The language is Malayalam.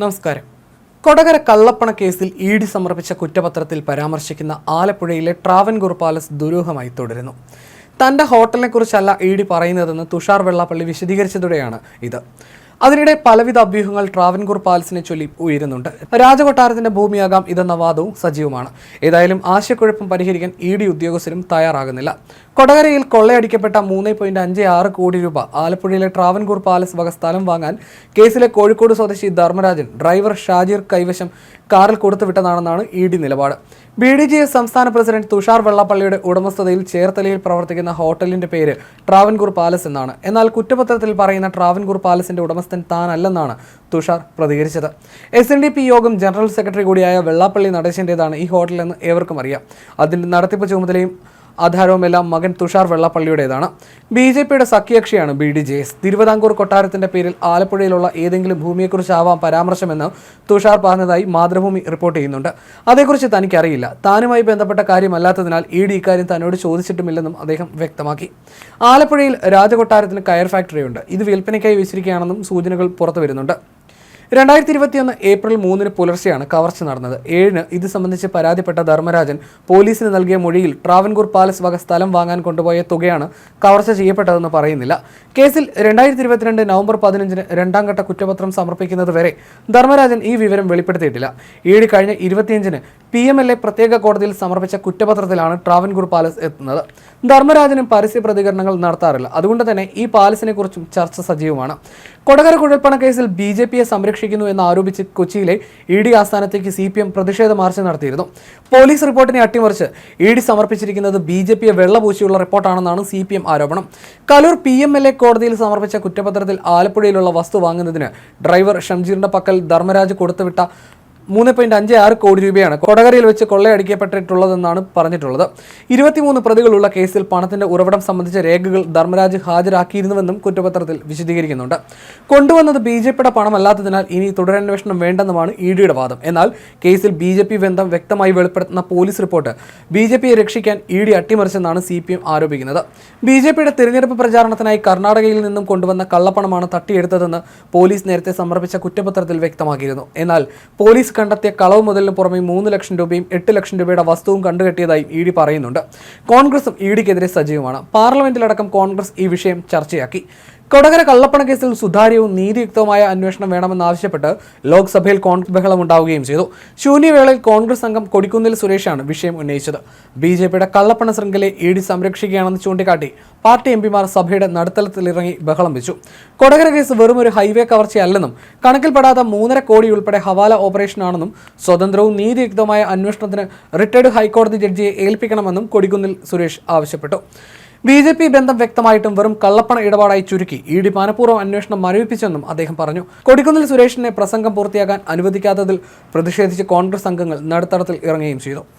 നമസ്കാരം. കൊടകര കള്ളപ്പണ കേസിൽ ഇഡി സമർപ്പിച്ച കുറ്റപത്രത്തിൽ പരാമർശിക്കുന്ന ആലപ്പുഴയിലെ ട്രാവൻകൂർ പാലസ് ദുരൂഹമായി തുടരുന്നു. തന്റെ ഹോട്ടലിനെ കുറിച്ചല്ല ഇഡി പറയുന്നതെന്ന് തുഷാർ വെള്ളാപ്പള്ളി വിശദീകരിച്ചതോടെയാണ് ഇത്. അതിനിടെ പലവിധ അഭ്യൂഹങ്ങൾ ട്രാവൻകൂർ പാലസിനെ ചൊല്ലി ഉയരുന്നുണ്ട്. രാജകൊട്ടാരത്തിന്റെ ഭൂമിയാകാം ഇതെന്ന വാദവും സജീവമാണ്. ഏതായാലും ആശയക്കുഴപ്പം പരിഹരിക്കാൻ ഇഡി ഉദ്യോഗസ്ഥരും തയ്യാറാകുന്നില്ല. കൊടകരയിൽ കൊള്ളയടിക്കപ്പെട്ട 3.56 കോടി രൂപ ആലപ്പുഴയിലെ ട്രാവൻകൂർ പാലസ് വക സ്ഥലം വാങ്ങാൻ കേസിലെ കോഴിക്കോട് സ്വദേശി ധർമ്മരാജൻ ഡ്രൈവർ ഷാജിർ കൈവശം കാറിൽ കൊടുത്തുവിട്ടതാണെന്നാണ് ഇഡി നിലപാട്. BDJS സംസ്ഥാന പ്രസിഡന്റ് തുഷാർ വെള്ളാപ്പള്ളിയുടെ ഉടമസ്ഥതയിൽ ചേർത്തലയിൽ പ്രവർത്തിക്കുന്ന ഹോട്ടലിന്റെ പേര് ട്രാവൻകൂർ പാലസ് എന്നാണ്. എന്നാൽ കുറ്റപത്രത്തിൽ പറയുന്ന ട്രാവൻകൂർ പാലസിന്റെ ഉടമസ്ഥൻ താനല്ലെന്നാണ് തുഷാർ പ്രതികരിച്ചത്. SNDP യോഗം ജനറൽ സെക്രട്ടറി കൂടിയായ വെള്ളാപ്പള്ളി നടേശന്റേതാണ് ഈ ഹോട്ടലെന്ന് ഏവർക്കും അറിയാം. അതിന്റെ നടത്തിപ്പ് ചുമതലയും ആധാരവുമെല്ലാം മകൻ തുഷാർ വെള്ളാപ്പള്ളിയുടേതാണ്. BJPയുടെ സഖ്യകക്ഷിയാണ് BDJS. തിരുവിതാംകൂർ കൊട്ടാരത്തിന്റെ പേരിൽ ആലപ്പുഴയിലുള്ള ഏതെങ്കിലും ഭൂമിയെക്കുറിച്ചാവാം പരാമർശമെന്ന് തുഷാർ പറഞ്ഞതായി മാതൃഭൂമി റിപ്പോർട്ട് ചെയ്യുന്നുണ്ട്. അതേക്കുറിച്ച് തനിക്കറിയില്ല. താനുമായി ബന്ധപ്പെട്ട കാര്യമല്ലാത്തതിനാൽ ഇഡി ഇക്കാര്യം തന്നോട് ചോദിച്ചിട്ടുമില്ലെന്നും അദ്ദേഹം വ്യക്തമാക്കി. ആലപ്പുഴയിൽ രാജകൊട്ടാരത്തിന് കയർ ഫാക്ടറിയുണ്ട്. ഇത് വിൽപ്പനയ്ക്കായി വെച്ചിരിക്കുകയാണെന്നും സൂചനകൾ പുറത്തു വരുന്നുണ്ട്. 2021 ഏപ്രിൽ 3 പുലർച്ചെയാണ് കവർച്ച നടന്നത്. 7 ഇത് സംബന്ധിച്ച് പരാതിപ്പെട്ട ധർമ്മരാജൻ പോലീസിന് നൽകിയ മൊഴിയിൽ ട്രാവൻകൂർ പാലസ് വക സ്ഥലം വാങ്ങാൻ കൊണ്ടുപോയ തുകയാണ് കവർച്ച ചെയ്യപ്പെട്ടതെന്ന് പറയുന്നില്ല. കേസിൽ 2022 നവംബർ 15 രണ്ടാം ഘട്ട കുറ്റപത്രം സമർപ്പിക്കുന്നത് വരെ ധർമ്മരാജൻ ഈ വിവരം വെളിപ്പെടുത്തിയിട്ടില്ല. ഇഡി കഴിഞ്ഞ 25 PMLA പ്രത്യേക കോടതിയിൽ സമർപ്പിച്ച കുറ്റപത്രത്തിലാണ് ട്രാവൻകൂർ പാലസ് എത്തുന്നത്. ധർമ്മരാജനും പരസ്യ പ്രതികരണങ്ങൾ നടത്താറില്ല. അതുകൊണ്ട് തന്നെ ഈ പാലസിനെ കുറിച്ചും ചർച്ച സജീവമാണ്. കൊടകര കുഴൽപ്പണ കേസിൽ BJPയെ സംരക്ഷിക്കുന്നു എന്ന് ആരോപിച്ച് കൊച്ചിയിലെ ഇഡി ആസ്ഥാനത്തേക്ക് CPM പ്രതിഷേധ മാർച്ച് നടത്തിയിരുന്നു. പോലീസ് റിപ്പോർട്ടിനെ അട്ടിമറിച്ച് ഇഡി സമർപ്പിച്ചിരിക്കുന്നത് BJPയെ വെള്ളപൂശിയുള്ള റിപ്പോർട്ടാണെന്നാണ് CPM ആരോപണം. കലൂർ PMLA കോടതിയിൽ സമർപ്പിച്ച കുറ്റപത്രത്തിൽ ആലപ്പുഴയിലുള്ള വസ്തു വാങ്ങുന്നതിന് ഡ്രൈവർ ഷംജീറിന്റെ പക്കൽ ധർമ്മരാജ് കൊടുത്തുവിട്ട 3.56 കോടി രൂപയാണ് കൊടകരയിൽ വെച്ച് കൊള്ളയടിക്കപ്പെട്ടിട്ടുള്ളതെന്നാണ് പറഞ്ഞിട്ടുള്ളത്. 23 പ്രതികളുള്ള കേസിൽ പണത്തിന്റെ ഉറവിടം സംബന്ധിച്ച രേഖകൾ ധർമ്മരാജ് ഹാജരാക്കിയിരുന്നുവെന്നും കുറ്റപത്രത്തിൽ വിശദീകരിക്കുന്നുണ്ട്. കൊണ്ടുവന്നത് BJPയുടെ പണമല്ലാത്തതിനാൽ ഇനി തുടരന്വേഷണം വേണ്ടെന്നുമാണ് ഇഡിയുടെ വാദം. എന്നാൽ കേസിൽ BJP ബന്ധം വ്യക്തമായി വെളിപ്പെടുത്തുന്ന പോലീസ് റിപ്പോർട്ട് BJPയെ രക്ഷിക്കാൻ ഇഡി അട്ടിമറിച്ചെന്നാണ് CPM ആരോപിക്കുന്നത്. BJPയുടെ തിരഞ്ഞെടുപ്പ് പ്രചാരണത്തിനായി കർണാടകയിൽ നിന്നും കൊണ്ടുവന്ന കള്ളപ്പണമാണ് തട്ടിയെടുത്തതെന്ന് പോലീസ് നേരത്തെ സമർപ്പിച്ച കുറ്റപത്രത്തിൽ വ്യക്തമാക്കിയിരുന്നു. എന്നാൽ പോലീസ് കണ്ടെത്തിയ കളവ് മുതലിന് പുറമെ 3 ലക്ഷം രൂപയും 8 ലക്ഷം രൂപയുടെ വസ്തുവും കണ്ടുകെട്ടിയതായി ഇഡി പറയുന്നുണ്ട്. കോൺഗ്രസും ഇഡിക്കെതിരെ സജീവമാണ്. പാർലമെന്റിലടക്കം കോൺഗ്രസ് ഈ വിഷയം ചർച്ചയാക്കി. കൊടകര കള്ളപ്പണ കേസിൽ സുതാര്യവും നീതിയുക്തവുമായ അന്വേഷണം വേണമെന്നാവശ്യപ്പെട്ട് ലോക്സഭയിൽ കോൺഗ്രസ് ബഹളമുണ്ടാവുകയും ചെയ്തു. ശൂന്യവേളയിൽ കോൺഗ്രസ് അംഗം കൊടിക്കുന്നിൽ സുരേഷാണ് വിഷയം ഉന്നയിച്ചത്. BJPയുടെ കള്ളപ്പണ ശൃംഖലയെ ഇഡി സംരക്ഷിക്കുകയാണെന്ന് ചൂണ്ടിക്കാട്ടി പാർട്ടി MPമാർ സഭയുടെ നടുത്തളത്തിലിറങ്ങി ബഹളം വെച്ചു. കൊടകര കേസ് വെറും ഒരു ഹൈവേ കവർച്ചയല്ലെന്നും കണക്കിൽപ്പെടാത്ത 3.5 കോടി ഉൾപ്പെടെ ഹവാല ഓപ്പറേഷനാണെന്നും സ്വതന്ത്രവും നീതിയുക്തമായ അന്വേഷണത്തിന് റിട്ടയർഡ് ഹൈക്കോടതി ജഡ്ജിയെ ഏൽപ്പിക്കണമെന്നും കൊടിക്കുന്നിൽ സുരേഷ് ആവശ്യപ്പെട്ടു. BJP ബന്ധം വ്യക്തമായിട്ടും വെറും കള്ളപ്പണ ഇടപാടായി ചുരുക്കി ഇഡി മനഃപൂർവ്വം അന്വേഷണം മരവിപ്പിച്ചെന്നും അദ്ദേഹം പറഞ്ഞു. കൊടിക്കുന്നിൽ സുരേഷിനെ പ്രസംഗം പൂർത്തിയാക്കാൻ അനുവദിക്കാത്തതിൽ പ്രതിഷേധിച്ച് കോൺഗ്രസ് അംഗങ്ങൾ നടുത്തളത്തിൽ ഇറങ്ങുകയും ചെയ്തു.